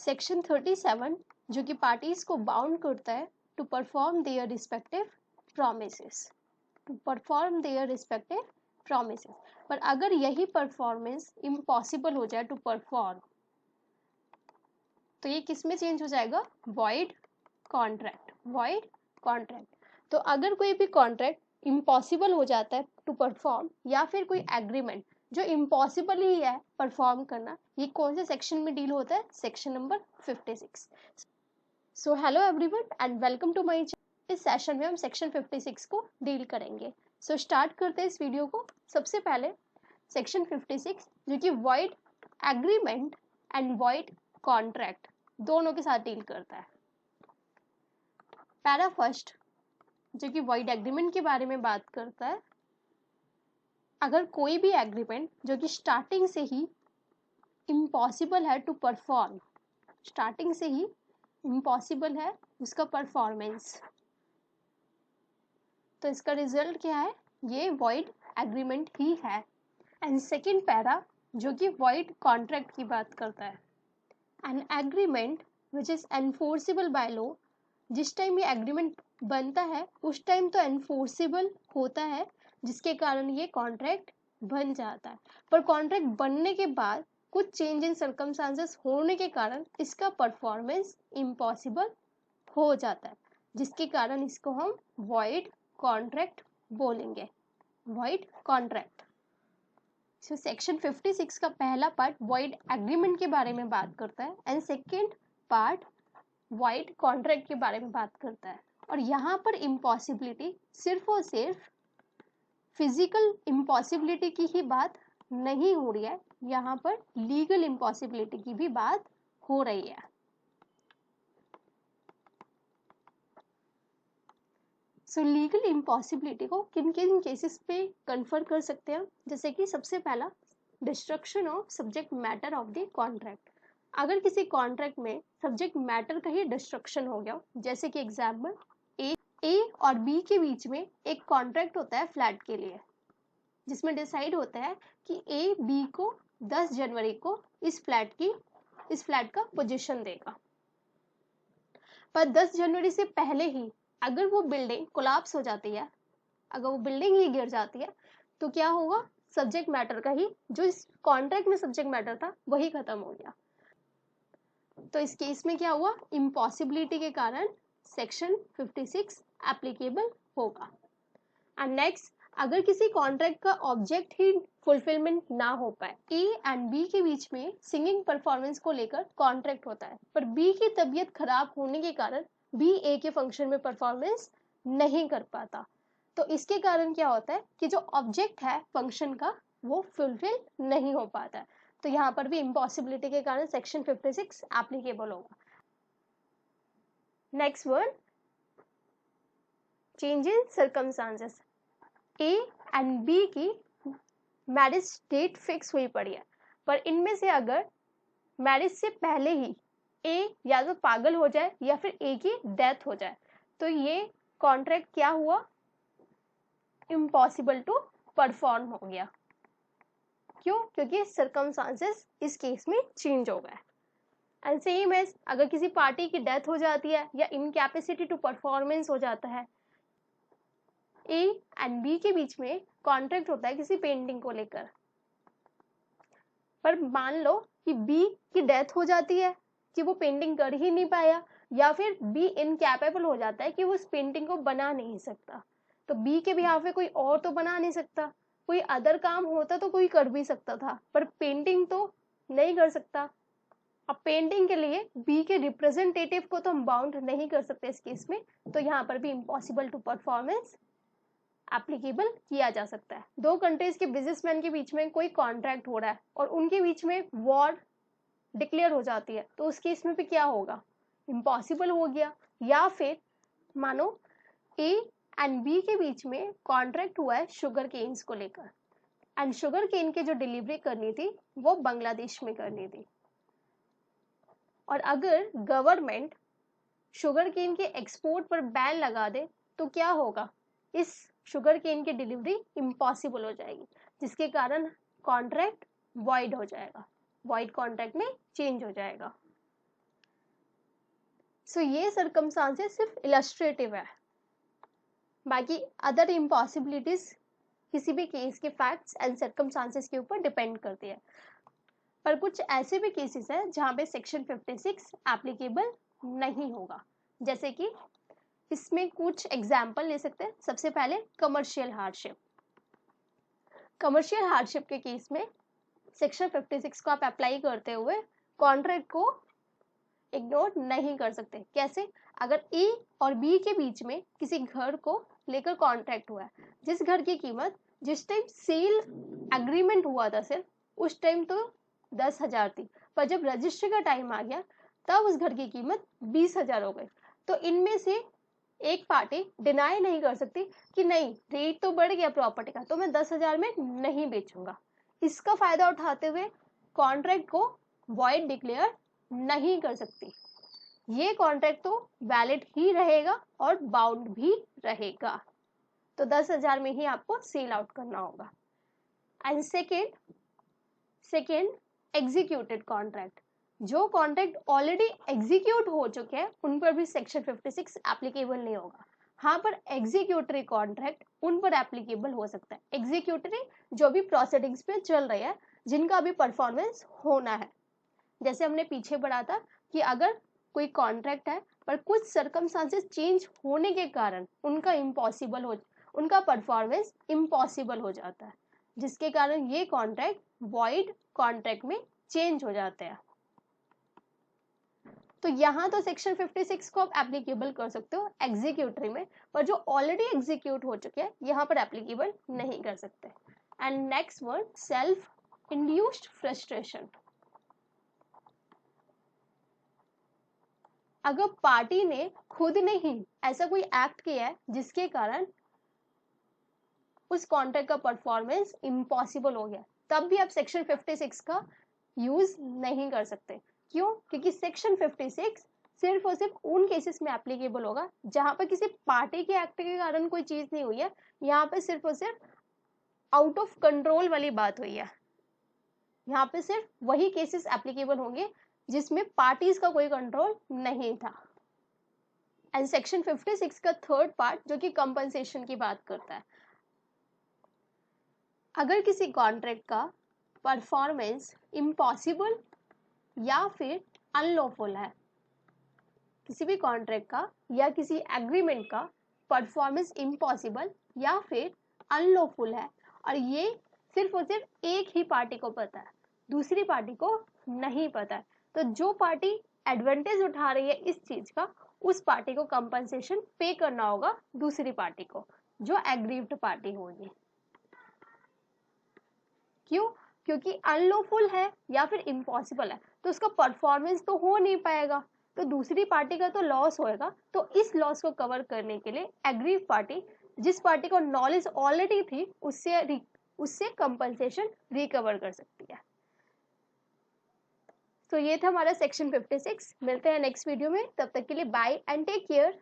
Section 37 जो कि parties को बाउंड करता है to perform their respective promises, पर अगर यही परफॉर्मेंस इम्पॉसिबल हो जाए टू परफॉर्म, तो ये किस में चेंज हो जाएगा? Void contract. तो अगर कोई भी कॉन्ट्रैक्ट इम्पॉसिबल हो जाता है टू परफॉर्म, या फिर कोई एग्रीमेंट जो इम्पॉसिबल ही है परफॉर्म करना, ये कौन से सेक्शन में डील होता है? Section number 56। So hello everyone and welcome to my channel. इस सेशन में हम सेक्शन 56 को डील करेंगे। सो स्टार्ट करते हैं इस वीडियो को। सबसे पहले सेक्शन 56 जो कि void agreement and void contract दोनों के साथ डील करता है। पैरा फर्स्ट जो कि वॉइड एग्रीमेंट के बारे में बात करता है। अगर कोई भी एग्रीमेंट जो कि स्टार्टिंग से ही इम्पॉसिबल है टू परफॉर्म, स्टार्टिंग से ही इम्पॉसिबल है उसका परफॉर्मेंस, तो इसका रिजल्ट क्या है? ये वॉइड एग्रीमेंट ही है। एंड सेकेंड पैरा जो कि वॉइड कॉन्ट्रैक्ट की बात करता है। An agreement which is enforceable by law, जिस टाइम ये एग्रीमेंट बनता है उस टाइम तो एनफोर्सिबल होता है, जिसके कारण ये कॉन्ट्रैक्ट बन जाता है। पर कॉन्ट्रैक्ट बनने के बाद कुछ चेंज इन सर्कमस्टांसेस होने के कारण इसका परफॉर्मेंस इम्पॉसिबल हो जाता है, जिसके कारण इसको हम वॉइड कॉन्ट्रैक्ट बोलेंगे, वॉइड कॉन्ट्रैक्ट। सो सेक्शन 56 का पहला पार्ट वॉइड एग्रीमेंट के बारे में बात करता है and second part void contract के बारे में बात करता है। और यहाँ पर इम्पॉसिबिलिटी सिर्फ और सिर्फ फिजिकल इम्पॉसिबिलिटी की ही बात नहीं हो रही है, यहाँ पर लीगल इम्पॉसिबिलिटी की भी बात हो रही है। सो लीगल इम्पॉसिबिलिटी को किन किन केसेस पे कन्फर कर सकते हैं? जैसे कि सबसे पहला destruction of subject matter of the contract. अगर किसी कॉन्ट्रैक्ट में सब्जेक्ट मैटर का ही डिस्ट्रक्शन हो गया, जैसे कि एग्जाम्पल ए और बी के बीच में एक कॉन्ट्रैक्ट होता है फ्लैट के लिए, जिसमें डिसाइड होता है कि ए बी को 10 जनवरी को इस फ्लैट का पोजीशन देगा। पर 10 जनवरी से पहले ही अगर वो बिल्डिंग कोलैप्स हो जाती है, अगर वो बिल्डिंग ही गिर जाती है, तो क्या होगा? सब्जेक्ट मैटर का ही, जो इस कॉन्ट्रैक्ट में सब्जेक्ट मैटर था, वही खत्म हो गया। तो इस केस में क्या हुआ? इम्पॉसिबिलिटी के कारण सेक्शन 56 एप्लीकेबल होगा। एंड नेक्स्ट, अगर किसी कॉन्ट्रैक्ट का ऑब्जेक्ट ही फुलफिलमेंट ना हो पाए, ए एंड बी के बीच में सिंगिंग परफॉर्मेंस को लेकर कॉन्ट्रैक्ट होता है, पर बी की तबीयत खराब होने के कारण बी ए के फंक्शन में परफॉर्मेंस नहीं कर पाता, तो इसके कारण क्या होता है कि जो ऑब्जेक्ट है फंक्शन का वो फुलफिल नहीं हो पाता है। तो यहाँ पर भी इम्पॉसिबिलिटी के कारण सेक्शन 56 एप्लीकेबल होगा। Next word, change in circumstances. A and B की मैरिज डेट फिक्स हुई पड़ी है, पर इनमें से अगर मैरिज से पहले ही ए या तो पागल हो जाए या फिर ए की डेथ हो जाए, तो ये कॉन्ट्रैक्ट क्या हुआ? इम्पॉसिबल टू परफॉर्म हो गया। क्यों? क्योंकि सर्कमस्टांसेस इस केस में चेंज हो गए। एंड सेम एज अगर किसी पार्टी की डेथ हो जाती है या इनकैपेसिटी टू परफॉर्मेंस हो जाता है, ए एंड बी के बीच में कॉन्ट्रैक्ट होता है किसी पेंटिंग को लेकर, पर मान लो कि बी की डेथ हो जाती है कि वो पेंटिंग कर ही नहीं पाया, या फिर बी इनकैपेबल हो जाता है कि वो उस पेंटिंग को बना नहीं सकता, तो बी के बिहाफ पे कोई और तो बना नहीं सकता, कोई अदर काम होता तो कोई कर भी सकता था, पर पेंटिंग तो नहीं कर सकता। अब पेंटिंग के लिए बी के रिप्रेजेंटेटिव को तो हम बाउंड नहीं कर सकते इस केस में, तो यहाँ पर भी इम्पॉसिबल टू परफॉर्मेंस एप्लीकेबल किया जा सकता है। दो कंट्रीज के बिजनेसमैन के बीच में कोई कॉन्ट्रैक्ट हो रहा है और उनके बीच में वॉर डिक्लेयर हो जाती है, तो उस केस में भी क्या होगा? इम्पॉसिबल हो गया। या फिर मानो ए एंड बी के बीच में कॉन्ट्रैक्ट हुआ है शुगर केन्स को लेकर, एंड शुगर केन की जो डिलीवरी करनी थी वो बांग्लादेश में करनी थी, और अगर गवर्नमेंट शुगर केन के एक्सपोर्ट पर बैन लगा दे तो क्या होगा? इस शुगर केन की डिलीवरी इम्पॉसिबल हो जाएगी, जिसके कारण कॉन्ट्रैक्ट वॉइड हो जाएगा, वॉइड कॉन्ट्रैक्ट में चेंज हो जाएगा। सो ये सर्कमस्टांसेस सिर्फ इलस्ट्रेटिव है, बाकी अदर इम्पॉसिबिलिटीज किसी भी केस के फैक्ट्स एंड सर्कमस्टांसेस के ऊपर डिपेंड करती है। पर कुछ ऐसे भी केसेस हैं जहाँ पे सेक्शन 56 एप्लीकेबल नहीं होगा, जैसे कि इसमें कुछ एग्जाम्पल ले सकते हैं। सबसे पहले कमर्शियल हार्डशिप। कमर्शियल हार्डशिप के केस में सेक्शन 56 को आप अप्लाई करते हुए कॉन्ट्रैक्ट को इग्नोर नहीं कर सकते। कैसे? अगर ए और बी के बीच में किसी घर को लेकर कॉन्ट्रैक्ट हुआ है, जिस घर की कीमत जिस टाइम सेल एग्रीमेंट हुआ था सिर्फ उस टाइम तो 10,000 थी, पर जब रजिस्ट्री का टाइम आ गया तब उस घर की कीमत 20,000 हो गई। तो इनमें से एक पार्टी डिनाई नहीं कर सकती कि नहीं, रेट तो बढ़ गया प्रॉपर्टी का, तो मैं 10,000 में नहीं बेचूंगा। इसका फायदा उठाते हुए कॉन्ट्रैक्ट को वॉइड डिक्लेयर नहीं कर सकती। ये कॉन्ट्रैक्ट तो वैलिड ही रहेगा और बाउंड भी रहेगा। तो 10,000 में ही आपको सेल आउट करना होगा। And second executed contract. जो कॉन्ट्रैक्ट ऑलरेडी एग्जीक्यूट हो चुके हैं उन पर भी सेक्शन 56 एप्लीकेबल नहीं होगा। हाँ, पर एग्जीक्यूटरी कॉन्ट्रैक्ट उन पर एप्लीकेबल हो सकता है। एग्जीक्यूटरी जो भी प्रोसीडिंग्स पे चल रही है, जिनका भी परफॉर्मेंस होना है। जैसे हमने पीछे पढ़ा था कि अगर कोई कॉन्ट्रैक्ट है पर कुछ सर्कमस्टांसेस चेंज होने के कारण उनका परफॉर्मेंस इम्पॉसिबल हो जाता है, जिसके कारण ये कॉन्ट्रैक्ट वॉइड कॉन्ट्रैक्ट में चेंज हो जाते हैं। तो यहाँ तो सेक्शन 56 को आप एप्लीकेबल कर सकते हो एग्जीक्यूटरी में, पर जो ऑलरेडी एग्जीक्यूट हो चुके हैं यहाँ पर एप्लीकेबल नहीं कर सकते। And next word, self induced frustration. अगर पार्टी ने खुद ने ही ऐसा कोई एक्ट किया है जिसके कारण उस कॉन्ट्रैक्ट का परफॉर्मेंस इम्पॉसिबल हो गया, तब भी आप सेक्शन 56 का यूज नहीं कर सकते। क्यों? क्योंकि सेक्शन 56 सिर्फ और सिर्फ उन केसेस में एप्लीकेबल होगा जहां पर किसी पार्टी के एक्ट के कारण कोई चीज नहीं हुई है। यहाँ पे सिर्फ और सिर्फ आउट ऑफ कंट्रोल वाली बात हुई है। यहाँ पे सिर्फ वही केसेस एप्लीकेबल होंगे जिसमें पार्टीज का कोई कंट्रोल नहीं था। एंड सेक्शन 56 का थर्ड पार्ट जो कि कंपनसेशन की बात करता है। अगर किसी कॉन्ट्रैक्ट का परफॉर्मेंस इम्पॉसिबल या फिर अनलॉफुल है, किसी भी कॉन्ट्रैक्ट का या किसी एग्रीमेंट का परफॉर्मेंस इम्पॉसिबल या फिर अनलॉफुल है और ये सिर्फ और सिर्फ एक ही पार्टी को पता है, दूसरी पार्टी को नहीं पता है, तो जो पार्टी एडवांटेज उठा रही है इस चीज का, उस पार्टी को कंपनसेशन पे करना होगा दूसरी पार्टी को, जो एग्रीव्ड पार्टी होगी। क्यों? क्योंकि अनलॉफुल है या फिर इम्पॉसिबल है तो उसका परफॉर्मेंस तो हो नहीं पाएगा, तो दूसरी पार्टी का तो लॉस होएगा। तो इस लॉस को कवर करने के लिए एग्रीव पार्टी, जिस पार्टी को नॉलेज ऑलरेडी थी, उससे कंपनसेशन रिकवर कर सकती है। तो ये था हमारा सेक्शन 56। मिलते हैं नेक्स्ट वीडियो में, तब तक के लिए बाय एंड टेक केयर।